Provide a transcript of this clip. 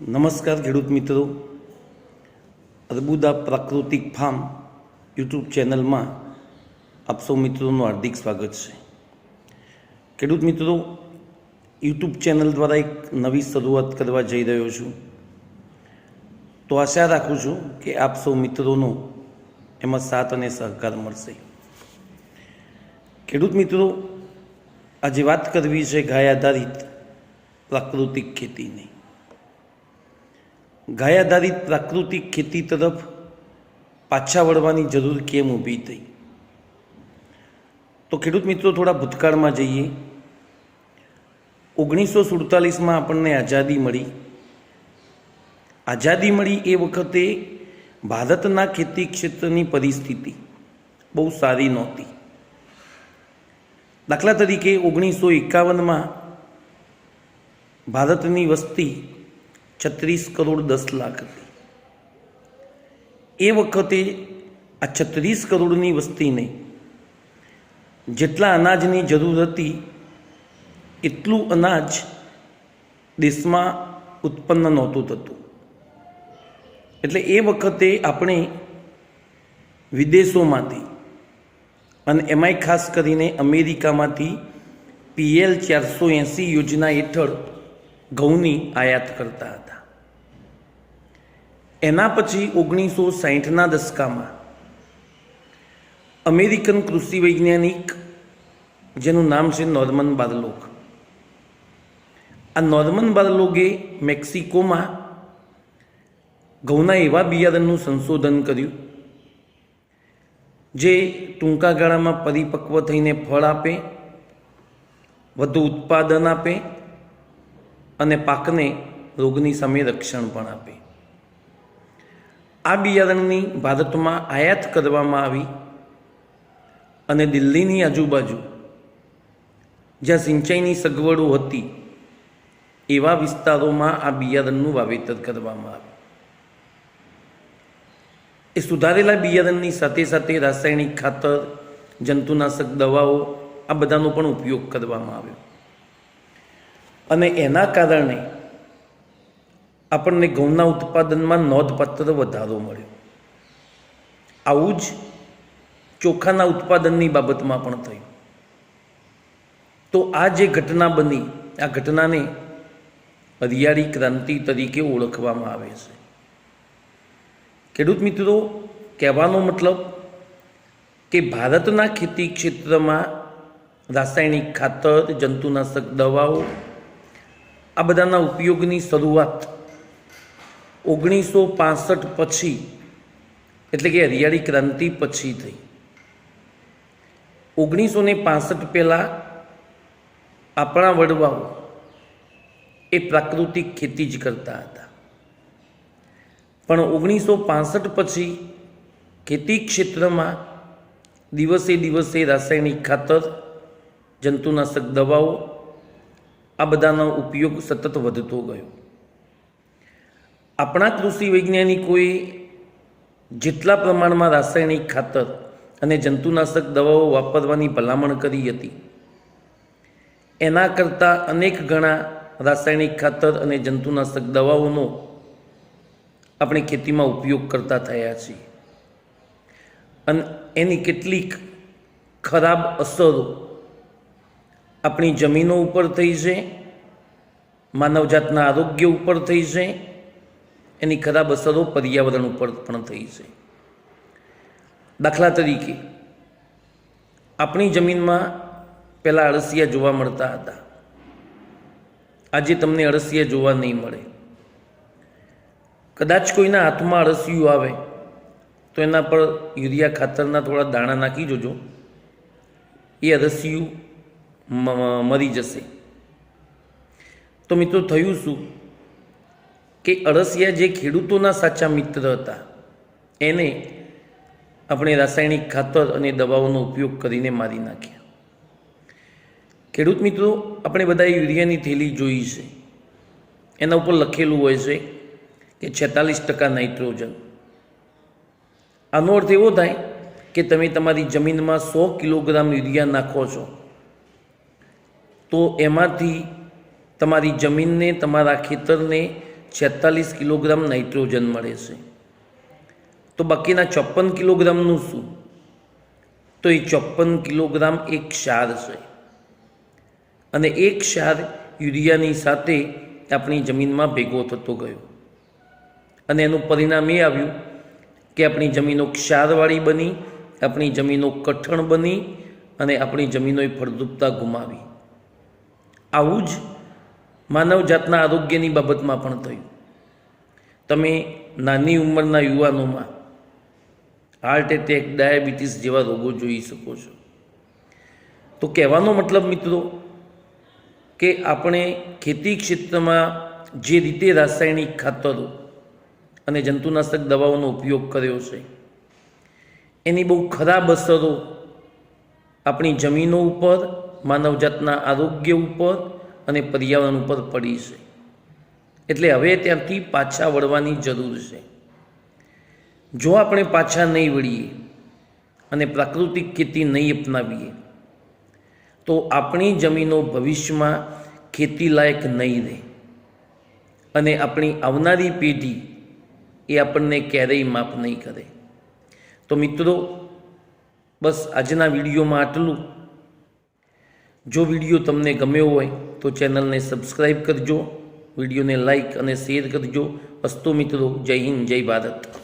નમસ્કાર ખેડૂત મિત્રો, અર્બુદા પ્રાકૃતિક ફાર્મ યુટ્યુબ ચેનલમાં આપ સૌ મિત્રોનું હાર્દિક સ્વાગત છે. ખેડૂત મિત્રો, યુટ્યુબ ચેનલ દ્વારા એક નવી શરૂઆત કરવા જઈ રહ્યો છું, તો આશા રાખું છું કે આપ સૌ મિત્રોનો એમાં સાથ અને સહકાર મળશે. ખેડૂત મિત્રો, આજે વાત કરવી છે ગાય આધારિત પ્રાકૃતિક ખેતીની. ગાય આધારિત પ્રાકૃતિક ખેતી તરફ પાછા વળવાની જરૂર કેમ ઊભી થઈ? તો ખેડૂત મિત્રો, થોડા ભૂતકાળમાં જઈએ. 1947માં આપણને આઝાદી મળી. આઝાદી મળી એ વખતે ભારતના ખેતી ક્ષેત્રની પરિસ્થિતિ બહુ સારી નહોતી. દાખલા તરીકે 1951માં ભારતની વસ્તી 36 કરોડ 10 લાખ હતી. એ વખતે આ 36 કરોડની વસ્તીને જેટલા અનાજની જરૂર હતી એટલું અનાજ દેશમાં ઉત્પન્ન નહોતું થતું. એટલે એ વખતે આપણે વિદેશોમાંથી અને એમાંય ખાસ કરીને અમેરિકામાંથી PL 480 યોજના હેઠળ ઘઉંની આયાત કરતા હતા. એના પછી 1960ના દશકામાં અમેરિકન કૃષિ વૈજ્ઞાનિક જેનું નામ છે નોર્મન બારલોગ, આ નોર્મન બારલોગે મેક્સિકોમાં ઘઉંના એવા બિયારણનું સંશોધન કર્યું જે ટૂંકા ગાળામાં પરિપક્વ થઈને ફળ આપે, વધુ ઉત્પાદન આપે અને પાકને રોગની સામે રક્ષણ પણ આપે. આ બિયારણની ભારતમાં આયાત કરવામાં આવી અને દિલ્હીની આજુબાજુ જ્યાં સિંચાઈની સગવડો હતી એવા વિસ્તારોમાં આ બિયારણનું વાવેતર કરવામાં આવ્યું. એ સુધારેલા બિયારણની સાથે સાથે રાસાયણિક ખાતર, જંતુનાશક દવાઓ આ બધાનો પણ ઉપયોગ કરવામાં આવ્યો અને એના કારણે આપણને ઘઉંના ઉત્પાદનમાં નોંધપાત્ર વધારો મળ્યો. આવું જ ચોખાના ઉત્પાદનની બાબતમાં પણ થયું. તો આ જે ઘટના બની, આ ઘટનાને હરિયાળી ક્રાંતિ તરીકે ઓળખવામાં આવે છે. ખેડૂત મિત્રો, કહેવાનો મતલબ કે ભારતના ખેતી ક્ષેત્રમાં રાસાયણિક ખાતર, જંતુનાશક દવાઓ આ બધાના ઉપયોગની શરૂઆત 1965 પછી એટલે કે હરિયાળી ક્રાંતિ પછી થઈ. 1965 પહેલાં આપણા વડવાઓ એ પ્રાકૃતિક ખેતી જ કરતા હતા, પણ 1965 પછી ખેતી ક્ષેત્રમાં દિવસે દિવસે રાસાયણિક ખાતર, જંતુનાશક દવાઓ આ બધાનો ઉપયોગ સતત વધતો ગયો. આપણા કૃષિ વૈજ્ઞાનિકોએ જેટલા પ્રમાણમાં રાસાયણિક ખાતર અને જંતુનાશક દવાઓ વાપરવાની ભલામણ કરી હતી એના કરતાં અનેક ગણા રાસાયણિક ખાતર અને જંતુનાશક દવાઓનો આપણે ખેતીમાં ઉપયોગ કરતા થયા છીએ અને એની કેટલીક ખરાબ અસરો આપણી જમીનો ઉપર થઈ છે, માનવજાતના આરોગ્ય ઉપર થઈ છે, એની ખરાબ અસરો પર્યાવરણ ઉપર પણ થઈ છે. દાખલા તરીકે આપણી જમીનમાં પહેલાં અળસિયા જોવા મળતા હતા. આજે તમને અળસિયા જોવા નહીં મળે. કદાચ કોઈના હાથમાં અળસિયું આવે તો એના પર યુરિયા ખાતરના થોડા દાણા નાખી જોજો, એ અળસિયું મરી જશે. તો મિત્રો, થયું શું કે અળસિયા જે ખેડૂતોના સાચા મિત્ર હતા એને આપણે રાસાયણિક ખાતર અને દવાઓનો ઉપયોગ કરીને મારી નાખ્યા. ખેડૂત મિત્રો, આપણે બધાએ યુરિયાની થેલી જોઈ છે, એના ઉપર લખેલું હોય છે કે 46% નાઇટ્રોજન. આનો અર્થ એવો થાય કે તમે તમારી જમીનમાં 100 કિલોગ્રામ યુરિયા નાખો છો તો એમાંથી તમારી જમીનને, તમારા ખેતરને 46 કિલોગ્રામ નાઇટ્રોજન મળે છે. તો બાકીના 54 કિલોગ્રામનું શું? તો એ 54 કિલોગ્રામ એક ક્ષાર છે, અને એક ક્ષાર યુરિયાની સાથે આપણી જમીનમાં ભેગો થતો ગયો, અને એનું પરિણામ એ આવ્યું કે આપણી જમીનો ક્ષારવાળી બની, આપણી જમીનો કઠણ બની, અને આપણી જમીનોએ ફળદ્રુપતા ગુમાવી. આવું જ માનવજાતના આરોગ્યની બાબતમાં પણ થયું. તમે નાની ઉંમરના યુવાનોમાં હાર્ટ એટેક, ડાયાબિટીસ જેવા રોગો જોઈ શકો છો. તો કહેવાનો મતલબ મિત્રો કે આપણે ખેતી ક્ષેત્રમાં જે રીતે રાસાયણિક ખાતરો અને જંતુનાશક દવાઓનો ઉપયોગ કર્યો છે, એની બહુ ખરાબ અસરો આપણી જમીનો ઉપર, માનવજાતના આરોગ્ય ઉપર અને પર્યાવરણ ઉપર પડી છે. એટલે હવે ત્યાંથી પાછા વળવાની જરૂર છે. જો આપણે પાછા નહીં વળીએ અને પ્રાકૃતિક ખેતી નહીં અપનાવીએ તો આપણી જમીનો ભવિષ્યમાં ખેતી લાયક નહીં રહે, અને આપણી આવનારી પેઢી એ આપણને ક્યારેય માફ નહીં કરે. તો મિત્રો, બસ આજના વિડીયોમાં આટલું. જો વિડીયો તમને ગમ્યો હોય તો ચેનલને સબસ્ક્રાઈબ કરજો, વિડીયોને લાઈક અને શેર કરજો. અસ્તુ મિત્રો, જય હિન્દ, જય ભારત.